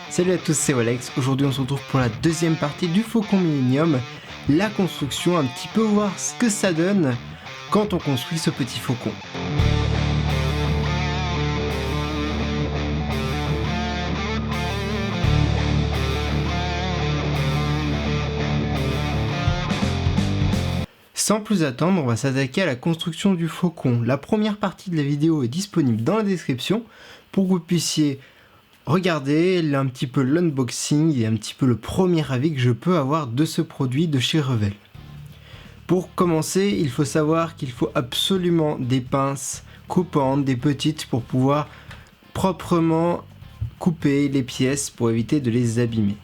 Salut à tous, c'est Walex. Aujourd'hui on se retrouve pour la deuxième partie du Faucon Millenium, la construction, un petit peu voir ce que ça donne quand on construit ce petit faucon. Sans plus attendre, on va s'attaquer à la construction du faucon. La première partie de la vidéo est disponible dans la description pour que vous puissiez regarder un petit peu l'unboxing et un petit peu le premier avis que je peux avoir de ce produit de chez Revell. Pour commencer, il faut savoir qu'il faut absolument des pinces coupantes, des petites, pour pouvoir proprement couper les pièces pour éviter de les abîmer.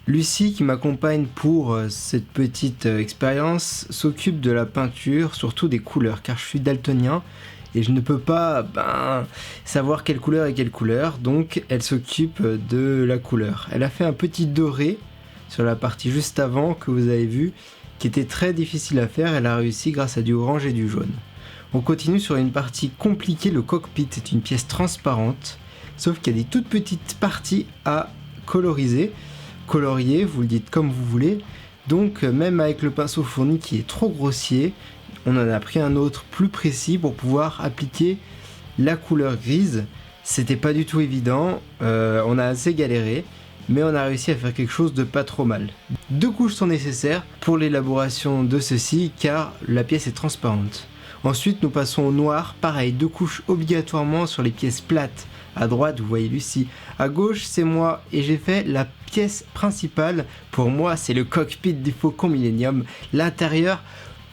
Lucie, qui m'accompagne pour cette petite expérience, s'occupe de la peinture, surtout des couleurs, car je suis daltonien et je ne peux pas savoir quelle couleur est quelle couleur, donc elle s'occupe de la couleur. Elle a fait un petit doré sur la partie juste avant que vous avez vu, qui était très difficile à faire. Elle a réussi grâce à du orange et du jaune. On continue sur une partie compliquée, le cockpit est une pièce transparente, sauf qu'il y a des toutes petites parties à coloriser. Colorier, vous le dites comme vous voulez, donc même avec le pinceau fourni qui est trop grossier, on en a pris un autre plus précis pour pouvoir appliquer la couleur grise. C'était pas du tout évident, on a assez galéré, mais on a réussi à faire quelque chose de pas trop mal. 2 couches sont nécessaires pour l'élaboration de ceci, car la pièce est transparente. Ensuite nous passons au noir, pareil, 2 couches obligatoirement sur les pièces plates. À droite vous voyez Lucie, à gauche c'est moi, et j'ai fait la pièce principale. Pour moi c'est le cockpit du Faucon Millenium. L'intérieur,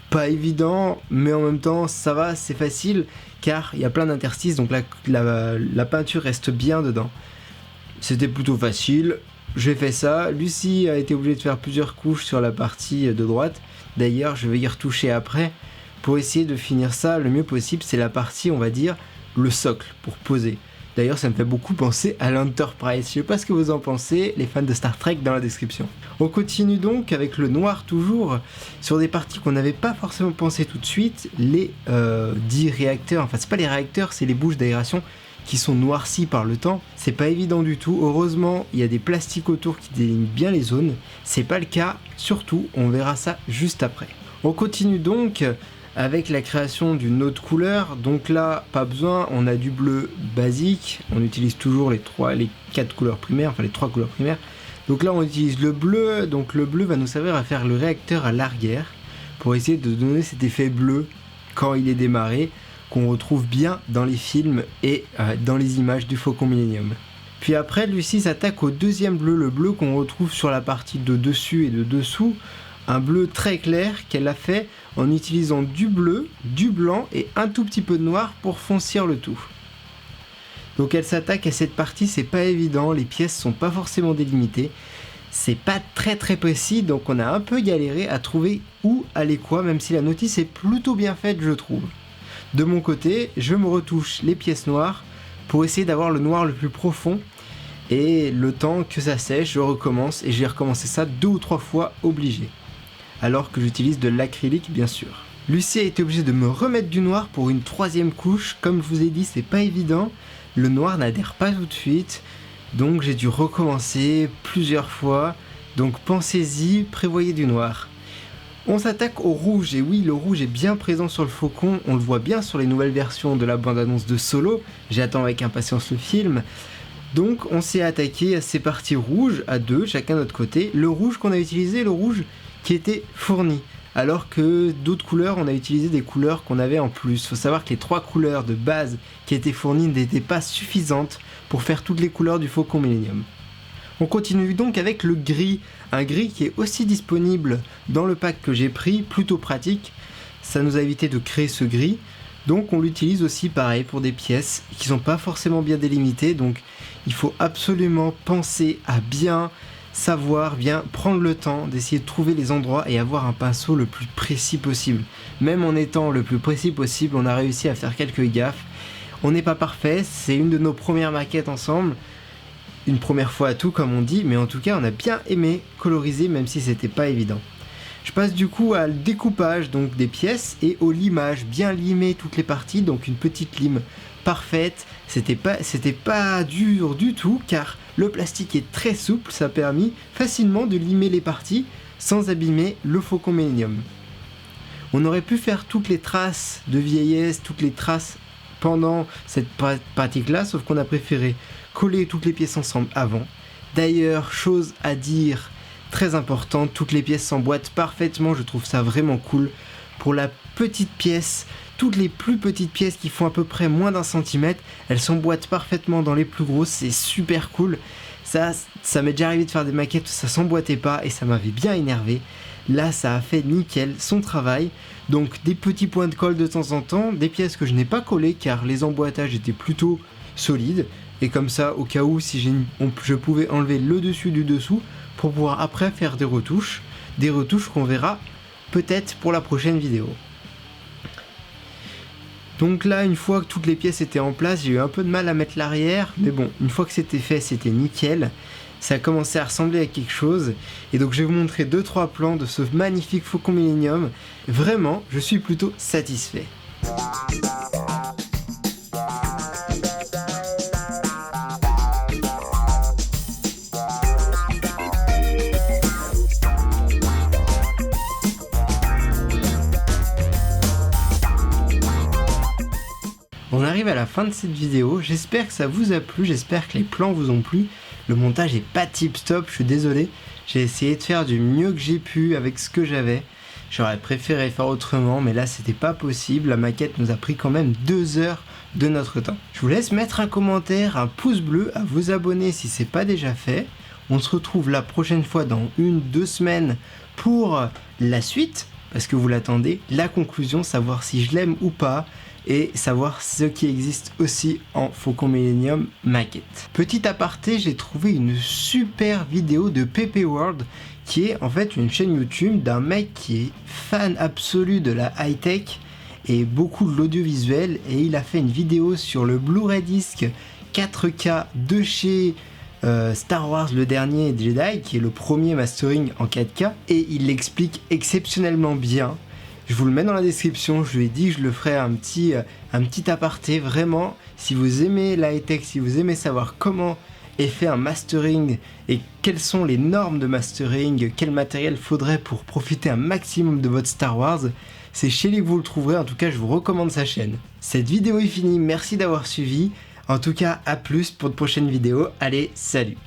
pas évident, mais en même temps ça va, c'est facile, car il y a plein d'interstices, donc la peinture reste bien dedans. C'était plutôt facile, j'ai fait ça. Lucie a été obligée de faire plusieurs couches sur la partie de droite. D'ailleurs je vais y retoucher après pour essayer de finir ça le mieux possible. C'est la partie, on va dire, le socle pour poser. D'ailleurs ça me fait beaucoup penser à l'Enterprise. Je sais pas ce que vous en pensez, les fans de Star Trek, dans la description. On continue donc avec le noir toujours, sur des parties qu'on n'avait pas forcément pensé tout de suite. Les 10 réacteurs, enfin c'est pas les réacteurs, c'est les bouches d'aération qui sont noircies par le temps. C'est pas évident du tout. Heureusement il y a des plastiques autour qui délimitent bien les zones. C'est pas le cas, surtout on verra ça juste après. On continue donc avec la création d'une autre couleur. Donc là pas besoin, on a du bleu basique, on utilise toujours les 4 couleurs primaires, enfin les 3 couleurs primaires. Donc là on utilise le bleu, donc le bleu va nous servir à faire le réacteur à l'arrière pour essayer de donner cet effet bleu quand il est démarré, qu'on retrouve bien dans les films et dans les images du Faucon Millenium. Puis après Lucie s'attaque au deuxième bleu, le bleu qu'on retrouve sur la partie de dessus et de dessous. Un bleu très clair qu'elle a fait en utilisant du bleu, du blanc et un tout petit peu de noir pour foncir le tout. Donc elle s'attaque à cette partie, c'est pas évident, les pièces sont pas forcément délimitées, c'est pas très précis, donc on a un peu galéré à trouver où aller quoi, même si la notice est plutôt bien faite je trouve. De mon côté, je me retouche les pièces noires pour essayer d'avoir le noir le plus profond, et le temps que ça sèche, je recommence, et j'ai recommencé ça 2 ou 3 fois obligé. Alors que j'utilise de l'acrylique bien sûr. Lucie a été obligée de me remettre du noir pour une 3e couche, comme je vous ai dit c'est pas évident, le noir n'adhère pas tout de suite, donc j'ai dû recommencer plusieurs fois, donc pensez-y, prévoyez du noir. On s'attaque au rouge, et oui le rouge est bien présent sur le faucon, on le voit bien sur les nouvelles versions de la bande-annonce de Solo, j'attends avec impatience le film. Donc on s'est attaqué à ces parties rouges, à 2, chacun de notre côté. Le rouge qu'on a utilisé, le rouge qui était fourni, alors que d'autres couleurs, on a utilisé des couleurs qu'on avait en plus. Il faut savoir que les 3 couleurs de base qui étaient fournies n'étaient pas suffisantes pour faire toutes les couleurs du Faucon Millenium. On continue donc avec le gris, un gris qui est aussi disponible dans le pack que j'ai pris, plutôt pratique, ça nous a évité de créer ce gris. Donc on l'utilise aussi pareil pour des pièces qui sont pas forcément bien délimitées, donc il faut absolument penser à bien savoir, bien prendre le temps d'essayer de trouver les endroits et avoir un pinceau le plus précis possible. Même en étant le plus précis possible, on a réussi à faire quelques gaffes. On n'est pas parfait, c'est une de nos premières maquettes ensemble, une première fois à tout comme on dit, mais en tout cas on a bien aimé coloriser même si c'était pas évident. Je passe du coup à le découpage donc des pièces et au limage, bien limer toutes les parties, donc une petite lime parfaite, c'était pas dur du tout car le plastique est très souple, ça a permis facilement de limer les parties sans abîmer le Faucon Millenium. On aurait pu faire toutes les traces de vieillesse, toutes les traces pendant cette pratique-là, sauf qu'on a préféré coller toutes les pièces ensemble avant. D'ailleurs, chose à dire très importante, toutes les pièces s'emboîtent parfaitement, je trouve ça vraiment cool. Pour la petite pièce, toutes les plus petites pièces qui font à peu près moins d'1 centimètre, elles s'emboîtent parfaitement dans les plus grosses, c'est super cool. Ça m'est déjà arrivé de faire des maquettes où ça s'emboîtait pas et ça m'avait bien énervé. Là, ça a fait nickel son travail. Donc des petits points de colle de temps en temps, des pièces que je n'ai pas collées car les emboîtages étaient plutôt solides. Et comme ça, au cas où, si je pouvais enlever le dessus du dessous pour pouvoir après faire des retouches qu'on verra peut-être pour la prochaine vidéo. Donc là, une fois que toutes les pièces étaient en place, j'ai eu un peu de mal à mettre l'arrière, mais bon, une fois que c'était fait, c'était nickel. Ça a commencé à ressembler à quelque chose, et donc je vais vous montrer 2-3 plans de ce magnifique Faucon Millenium. Vraiment, je suis plutôt satisfait. On arrive à la fin de cette vidéo, j'espère que ça vous a plu, j'espère que les plans vous ont plu. Le montage est pas tip top, je suis désolé, j'ai essayé de faire du mieux que j'ai pu avec ce que j'avais. J'aurais préféré faire autrement, mais là c'était pas possible, la maquette nous a pris quand même 2 heures de notre temps. Je vous laisse mettre un commentaire, un pouce bleu, à vous abonner si c'est pas déjà fait. On se retrouve la prochaine fois dans 1-2 semaines pour la suite, parce que vous l'attendez, la conclusion, savoir si je l'aime ou pas, et savoir ce qui existe aussi en Faucon Millenium maquette. Petit aparté, j'ai trouvé une super vidéo de Pepe World, qui est en fait une chaîne YouTube d'un mec qui est fan absolu de la high-tech et beaucoup de l'audiovisuel, et il a fait une vidéo sur le Blu-ray disc 4K de chez Star Wars le dernier Jedi, qui est le premier mastering en 4K, et il l'explique exceptionnellement bien. Je vous le mets dans la description, je lui ai dit que je le ferai un petit aparté. Vraiment, si vous aimez la high-tech, si vous aimez savoir comment est fait un mastering et quelles sont les normes de mastering, quel matériel faudrait pour profiter un maximum de votre Star Wars, c'est chez lui que vous le trouverez. En tout cas, je vous recommande sa chaîne. Cette vidéo est finie, merci d'avoir suivi. En tout cas, à plus pour de prochaines vidéos. Allez, salut!